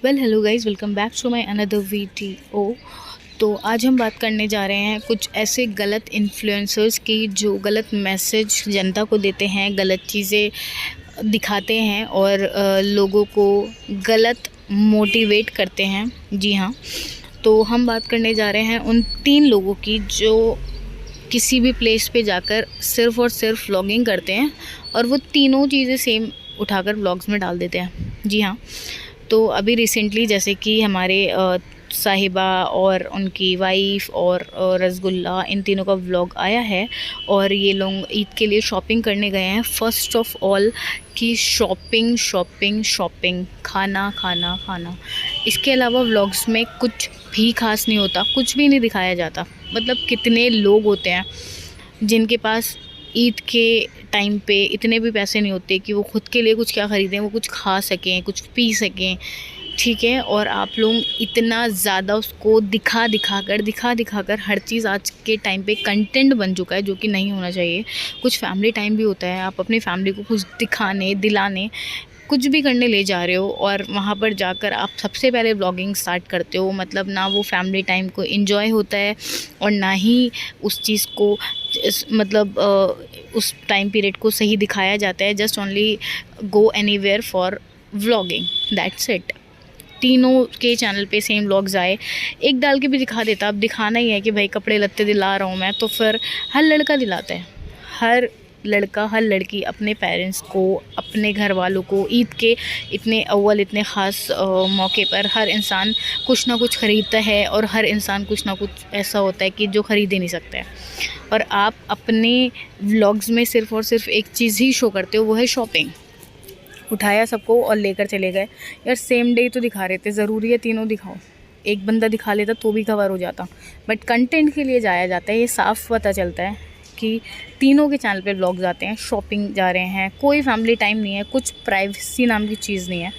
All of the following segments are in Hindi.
Hello guys, welcome back to my another video. तो आज हम बात करने जा रहे हैं कुछ ऐसे गलत इन्फ्लुएंसर्स की जो गलत मैसेज जनता को देते हैं, गलत चीज़ें दिखाते हैं और लोगों को गलत मोटिवेट करते हैं। जी हाँ, तो हम बात करने जा रहे हैं उन 3 लोगों की जो किसी भी प्लेस पे जाकर सिर्फ़ और सिर्फ व्लॉगिंग करते हैं और वो तीनों चीज़ें सेम उठाकर व्लॉग्स में डाल देते हैं। जी हाँ, तो अभी रिसेंटली जैसे कि हमारे साहिबा और उनकी वाइफ और रसगुल्ला, इन तीनों का व्लॉग आया है और ये लोग ईद के लिए शॉपिंग करने गए हैं। फर्स्ट ऑफ ऑल कि शॉपिंग शॉपिंग शॉपिंग, खाना खाना खाना। इसके अलावा व्लॉग्स में कुछ भी खास नहीं होता, कुछ भी नहीं दिखाया जाता। मतलब कितने लोग होते हैं जिनके पास ईद के टाइम पे इतने भी पैसे नहीं होते कि वो खुद के लिए कुछ क्या ख़रीदें, वो कुछ खा सकें, कुछ पी सकें, ठीक है। और आप लोग इतना ज़्यादा उसको दिखा दिखा कर हर चीज़ आज के टाइम पे कंटेंट बन चुका है, जो कि नहीं होना चाहिए। कुछ फैमिली टाइम भी होता है, आप अपनी फैमिली को कुछ दिखाने, दिलाने, कुछ भी करने ले जा रहे हो और वहाँ पर जाकर आप सबसे पहले व्लॉगिंग स्टार्ट करते हो। मतलब ना वो फैमिली टाइम को एंजॉय होता है और ना ही उस चीज़ को मतलब उस टाइम पीरियड को सही दिखाया जाता है। Just only go anywhere for vlogging, that's it. तीनों के चैनल पे सेम व्लॉग्स आए, एक डाल के भी दिखा देता। अब दिखाना ही है कि भाई कपड़े लत्ते दिला रहा हूँ मैं, तो फिर हर लड़का दिलाता है, हर लड़का हर लड़की अपने पेरेंट्स को, अपने घर वालों को ईद के इतने ख़ास मौके पर हर इंसान कुछ ना कुछ ख़रीदता है और हर इंसान कुछ ना कुछ ऐसा होता है कि जो ख़रीद ही नहीं सकता है। और आप अपने व्लॉग्स में सिर्फ़ और सिर्फ एक चीज़ ही शो करते हो, वो है शॉपिंग। उठाया सबको और लेकर चले गए। यार सेम डे तो दिखा रहे थे, ज़रूरी है तीनों दिखाओ? एक बंदा दिखा लेता तो भी कवर हो जाता, बट कंटेंट के लिए जाया जाता है। ये साफ़ पता चलता है कि तीनों के चैनल पे व्लॉग्स आते हैं, शॉपिंग जा रहे हैं, कोई फैमिली टाइम नहीं है, कुछ प्राइवेसी नाम की चीज़ नहीं है।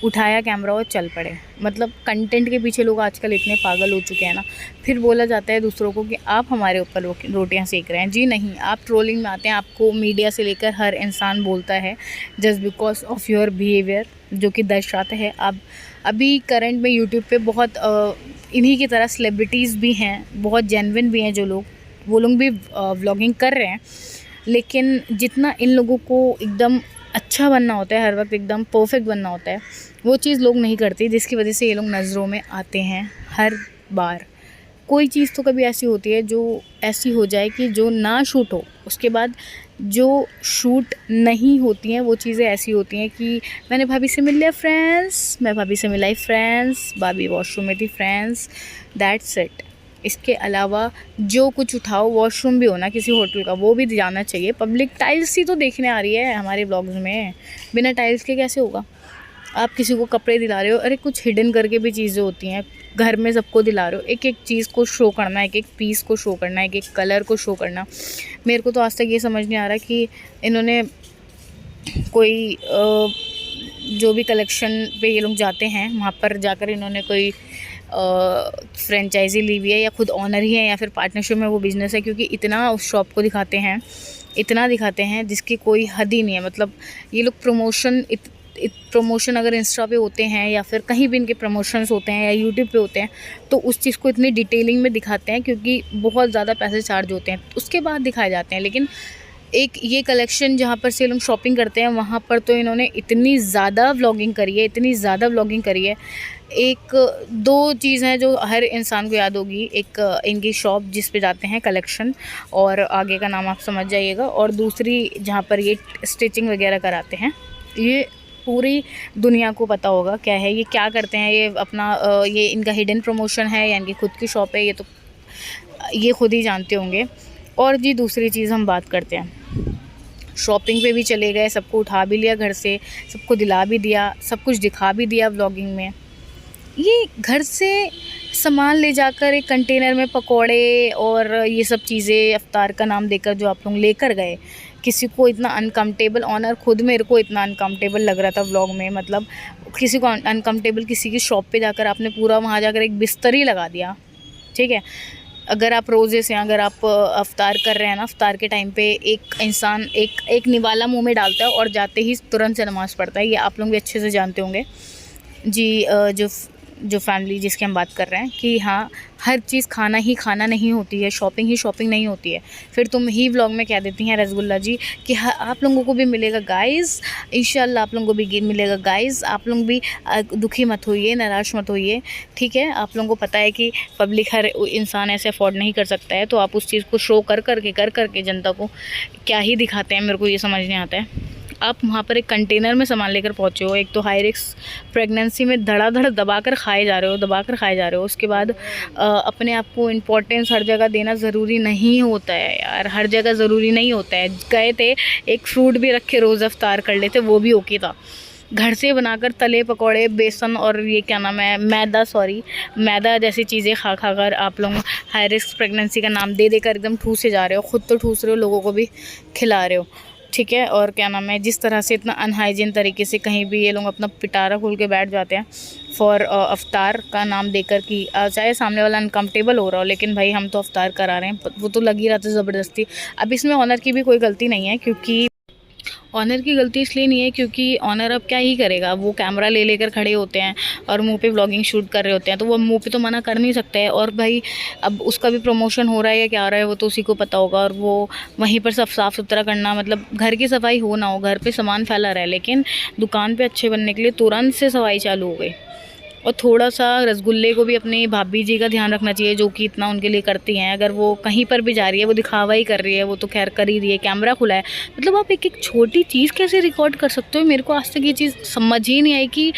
उठाया कैमरा और चल पड़े। मतलब कंटेंट के पीछे लोग आजकल इतने पागल हो चुके हैं ना। फिर बोला जाता है दूसरों को कि आप हमारे ऊपर रोटियां सेक रहे हैं। जी नहीं, आप ट्रोलिंग में आते हैं, आपको मीडिया से लेकर हर इंसान बोलता है just because of your behaviour, जो कि दर्शाता है। आप अभी करंट में यूट्यूब पे बहुत इन्हीं की तरह सेलिब्रिटीज़ भी हैं, बहुत जेन्युइन भी हैं जो लोग, वो लोग भी व्लॉगिंग कर रहे हैं। लेकिन जितना इन लोगों को एकदम अच्छा बनना होता है, हर वक्त एकदम परफेक्ट बनना होता है, वो चीज़ लोग नहीं करते, जिसकी वजह से ये लोग नज़रों में आते हैं हर बार। कोई चीज़ तो कभी ऐसी होती है जो ऐसी हो जाए कि जो ना शूट हो, उसके बाद जो शूट नहीं होती हैं वो चीज़ें ऐसी होती हैं कि मैंने भाभी से मिल लिया फ्रेंड्स, मैं भाभी से मिलाई फ्रेंड्स, भाभी वॉशरूम में थी फ्रेंड्स, दैट्स इट। इसके अलावा जो कुछ उठाओ, वॉशरूम भी हो ना किसी होटल का, वो भी जाना चाहिए। पब्लिक टाइल्स ही तो देखने आ रही है हमारे ब्लॉग्स में, बिना टाइल्स के कैसे होगा? आप किसी को कपड़े दिला रहे हो, अरे कुछ हिडन करके भी चीज़ें होती हैं। घर में सबको दिला रहे हो, एक एक चीज़ को शो करना, एक एक पीस को शो करना, एक एक कलर को शो करना। मेरे को तो आज तक ये समझ नहीं आ रहा कि इन्होंने कोई जो भी कलेक्शन पे ये लोग जाते हैं, वहाँ पर जाकर इन्होंने कोई फ्रेंचाइजी ली हुई है या खुद ऑनर ही है या फिर पार्टनरशिप में वो बिज़नेस है, क्योंकि इतना उस शॉप को दिखाते हैं, इतना दिखाते हैं जिसकी कोई हद ही नहीं है। मतलब ये लोग प्रमोशन अगर इंस्टा पे होते हैं या फिर कहीं भी इनके प्रमोशंस होते हैं या यूट्यूब पे होते हैं, तो उस चीज़ को इतनी डिटेलिंग में दिखाते हैं क्योंकि बहुत ज़्यादा पैसे चार्ज होते हैं, उसके बाद दिखाए जाते हैं। लेकिन एक ये कलेक्शन जहाँ पर से लोग शॉपिंग करते हैं, वहाँ पर तो इन्होंने इतनी ज़्यादा व्लॉगिंग करी है, इतनी ज़्यादा व्लॉगिंग करी है। एक दो चीज़ हैं जो हर इंसान को याद होगी, एक इनकी शॉप जिस पे जाते हैं कलेक्शन, और आगे का नाम आप समझ जाइएगा, और दूसरी जहाँ पर ये स्टिचिंग वगैरह कराते हैं। ये पूरी दुनिया को पता होगा क्या है, ये क्या करते हैं, ये अपना ये इनका हिडन प्रमोशन है या इनकी खुद की शॉप है, ये तो ये खुद ही जानते होंगे। और जी दूसरी चीज़ हम बात करते हैं, शॉपिंग पे भी चले गए, सबको उठा भी लिया घर से, सबको दिला भी दिया, सब कुछ दिखा भी दिया व्लॉगिंग में। ये घर से सामान ले जाकर एक कंटेनर में पकोड़े और ये सब चीज़ें इफ्तार का नाम देकर जो आप लोग लेकर गए, किसी को इतना अनकम्फर्टेबल, ऑनर खुद मेरे को इतना अनकम्फर्टेबल लग रहा था व्लॉग में। मतलब किसी को अनकम्फर्टेबल, किसी की शॉप पे जाकर आपने पूरा वहाँ जाकर एक बिस्तर ही लगा दिया, ठीक है। अगर आप रोज़े से, अगर आप अफ्तार कर रहे हैं ना, अफ्तार के टाइम पे एक इंसान एक निवाला मुंह में डालता है और जाते ही तुरंत से नमाज़ पढ़ता है, ये आप लोग भी अच्छे से जानते होंगे। जी जो फैमिली जिसकी हम बात कर रहे हैं कि हाँ, हर चीज़ खाना ही खाना नहीं होती है, शॉपिंग ही शॉपिंग नहीं होती है। फिर तुम ही व्लॉग में कह देती हैं रसगुल्ला जी कि हाँ, आप लोगों को भी मिलेगा गाइज़, इंशाल्लाह आप लोगों को भी मिलेगा गाइज़। आप लोग भी दुखी मत होइए, निराश मत होइए, ठीक है। आप लोगों को पता है कि पब्लिक हर इंसान ऐसे अफोर्ड नहीं कर सकता है, तो आप उस चीज़ को शो कर करके जनता को क्या ही दिखाते हैं, मेरे को ये समझ नहीं आता है। आप वहाँ पर एक कंटेनर में सामान लेकर पहुँचे हो, एक तो हाई रिस्क प्रेगनेंसी में धड़ाधड़ दबाकर खाए जा रहे हो। उसके बाद अपने आप को इम्पोर्टेंस हर जगह देना ज़रूरी नहीं होता है यार, हर जगह ज़रूरी नहीं होता है। गए थे, एक फ्रूट भी रख के रोज़ अफ्तार कर लेते, वो भी ओके था। घर से बनाकर तले पकौड़े, बेसन और ये क्या नाम है, मैदा जैसी चीज़ें खा कर आप लोग हाई रिस्क प्रेगनेंसी का नाम दे देकर एकदम ठूसे जा रहे हो। ख़ुद तो ठूस रहे हो, लोगों को भी खिला रहे हो, ठीक है। और क्या नाम है, जिस तरह से इतना अनहाइजीन तरीके से कहीं भी ये लोग अपना पिटारा खोल के बैठ जाते हैं फॉर अफ्तार का नाम देकर कि चाहे सामने वाला अनकम्फर्टेबल हो रहा हो, लेकिन भाई हम तो अफ्तार करा रहे हैं, वो तो लग ही रहा था ज़बरदस्ती। अब इसमें ऑनर की भी कोई गलती नहीं है, क्योंकि ऑनर की गलती इसलिए नहीं है क्योंकि ऑनर अब क्या ही करेगा, वो कैमरा ले लेकर खड़े होते हैं और मुंह पे व्लॉगिंग शूट कर रहे होते हैं, तो वो मुंह पे तो मना कर नहीं सकते हैं। और भाई अब उसका भी प्रमोशन हो रहा है या क्या हो रहा है वो तो उसी को पता होगा, और वो वहीं पर सब साफ़ सुथरा करना, मतलब घर की सफाई हो ना हो, घर पे सामान फैला रहा है, लेकिन दुकान पे अच्छे बनने के लिए तुरंत से सफाई चालू हो गई। और थोड़ा सा रसगुल्ले को भी अपनी भाभी जी का ध्यान रखना चाहिए, जो कि इतना उनके लिए करती हैं। अगर वो कहीं पर भी जा रही है, वो दिखावा ही कर रही है, वो तो खैर कर ही रही है, कैमरा खुला है, मतलब आप एक एक छोटी चीज़ कैसे रिकॉर्ड कर सकते हो। मेरे को आज तक ये चीज़ समझ ही नहीं आई कि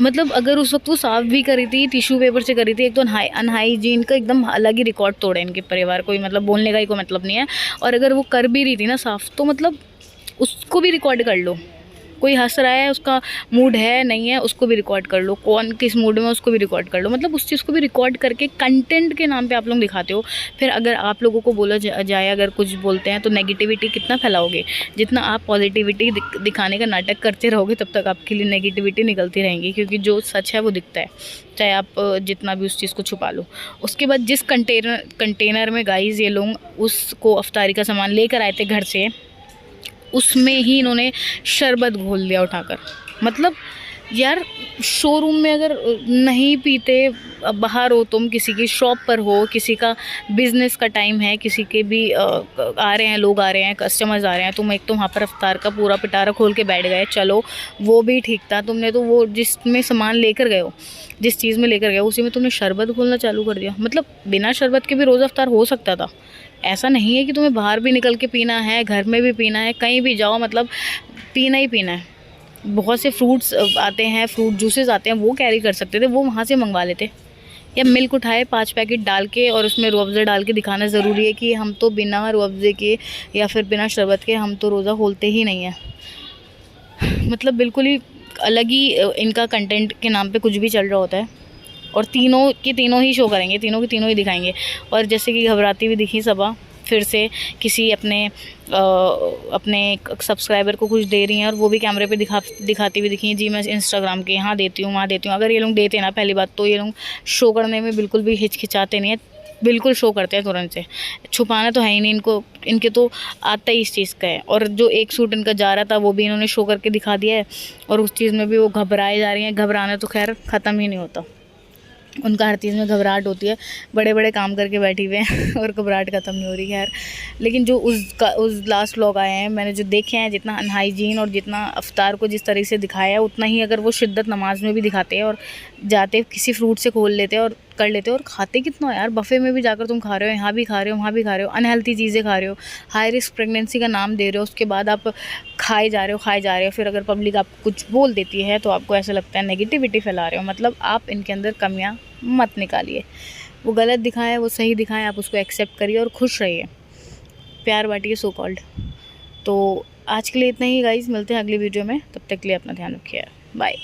मतलब अगर उस वक्त वो साफ़ भी करी थी, टिश्यू पेपर से करी थी, एक तो अनहाइजीन का एकदम अलग ही रिकॉर्ड तोड़ा इनके परिवार, कोई मतलब बोलने का ही कोई मतलब नहीं है। और अगर वो कर भी रही थी ना साफ़, तो मतलब उसको भी रिकॉर्ड कर लो। कोई हंस रहा है, उसका मूड है नहीं है, उसको भी रिकॉर्ड कर लो, कौन किस मूड में, उसको भी रिकॉर्ड कर लो। मतलब उस चीज़ को भी रिकॉर्ड करके कंटेंट के नाम पे आप लोग दिखाते हो। फिर अगर आप लोगों को बोला जाए अगर कुछ बोलते हैं तो नेगेटिविटी कितना फैलाओगे। जितना आप पॉजिटिविटी दिखाने का नाटक करते रहोगे, तब तक आपके लिए नेगेटिविटी निकलती रहेंगी, क्योंकि जो सच है वो दिखता है, चाहे आप जितना भी उस चीज़ को छुपा लो। उसके बाद जिस कंटेनर में गाइस ये लोग उसको अफ्तारी का सामान लेकर आए थे घर से, उसमें ही इन्होंने शरबत घोल दिया उठाकर। मतलब यार, शोरूम में अगर नहीं पीते, बाहर हो तुम, किसी की शॉप पर हो, किसी का बिज़नेस का टाइम है, किसी के भी आ रहे हैं लोग, आ रहे हैं कस्टमर्स आ रहे हैं, तुम एक तो वहाँ पर अफ्तार का पूरा पिटारा खोल के बैठ गए, चलो वो भी ठीक था। तुमने तो वो जिसमें सामान लेकर गए हो, जिस चीज़ में लेकर गए हो, उसी में तुमने शरबत घोलना चालू कर दिया। मतलब बिना शरबत के भी रोज़ा अफ्तार हो सकता था। ऐसा नहीं है कि तुम्हें बाहर भी निकल के पीना है, घर में भी पीना है, कहीं भी जाओ मतलब पीना ही पीना है। बहुत से फ्रूट्स आते हैं, फ्रूट जूसेस आते हैं, वो कैरी कर सकते थे, वो वहाँ से मंगवा लेते। या मिल्क उठाए 5 पैकेट डाल के और उसमें रूह अफ़ज़ा डाल के दिखाना ज़रूरी है कि हम तो बिना रूह अफ़ज़े के या फिर बिना शरबत के हम तो रोज़ा खोलते ही नहीं है। मतलब बिल्कुल ही अलग ही इनका कंटेंट के नाम पे कुछ भी चल रहा होता है, और तीनों के तीनों ही शो करेंगे, तीनों के तीनों ही दिखाएंगे। और जैसे कि घबराती हुई दिखी सबा, फिर से किसी अपने सब्सक्राइबर को कुछ दे रही हैं और वो भी कैमरे पे दिखाती हुई दिखी, जी मैं इंस्टाग्राम के यहाँ देती हूँ, वहाँ देती हूँ। अगर ये लोग देते ना, पहली बात तो ये लोग शो करने में बिल्कुल भी हिचकिचाते नहीं है, बिल्कुल शो करते हैं तुरंत से। छुपाना तो है ही नहीं इनको, इनके तो आता ही इस चीज़ का है। और जो एक सूट इनका जा रहा था वो भी इन्होंने शो करके दिखा दिया है, और उस चीज़ में भी वो घबराए जा रही हैं। घबराना तो खैर ख़त्म ही नहीं होता, उनका हर चीज़ में घबराहट होती है। बड़े बड़े काम करके बैठी हुए हैं और घबराहट ख़त्म नहीं हो रही है। लेकिन जो उस लास्ट व्लॉग आए हैं, मैंने जो देखे हैं, जितना अनहाइजीन और जितना अफ्तार को जिस तरीके से दिखाया है, उतना ही अगर वो शिद्दत नमाज में भी दिखाते हैं और जाते किसी फ्रूट से खोल लेते और कर लेते और खाते कितना यार। बफ़े में भी जाकर तुम खा रहे हो, यहाँ भी खा रहे हो, वहाँ भी खा रहे हो, अनहेल्थी चीज़ें खा रहे हो, हाई रिस्क प्रेगनेंसी का नाम दे रहे हो, उसके बाद आप खाए जा रहे हो। फिर अगर पब्लिक आप कुछ बोल देती है तो आपको ऐसा लगता है नेगेटिविटी फैला रहे हो। मतलब आप इनके अंदर कमियाँ मत निकालिए, वो गलत दिखाएं, वो सही दिखाएं, आप उसको एक्सेप्ट करिए और खुश रहिए, प्यार बांटिए सो कॉल्ड। तो आज के लिए इतना ही गाइस, मिलते हैं अगली वीडियो में, तब तक के लिए अपना ध्यान रखिए, बाय।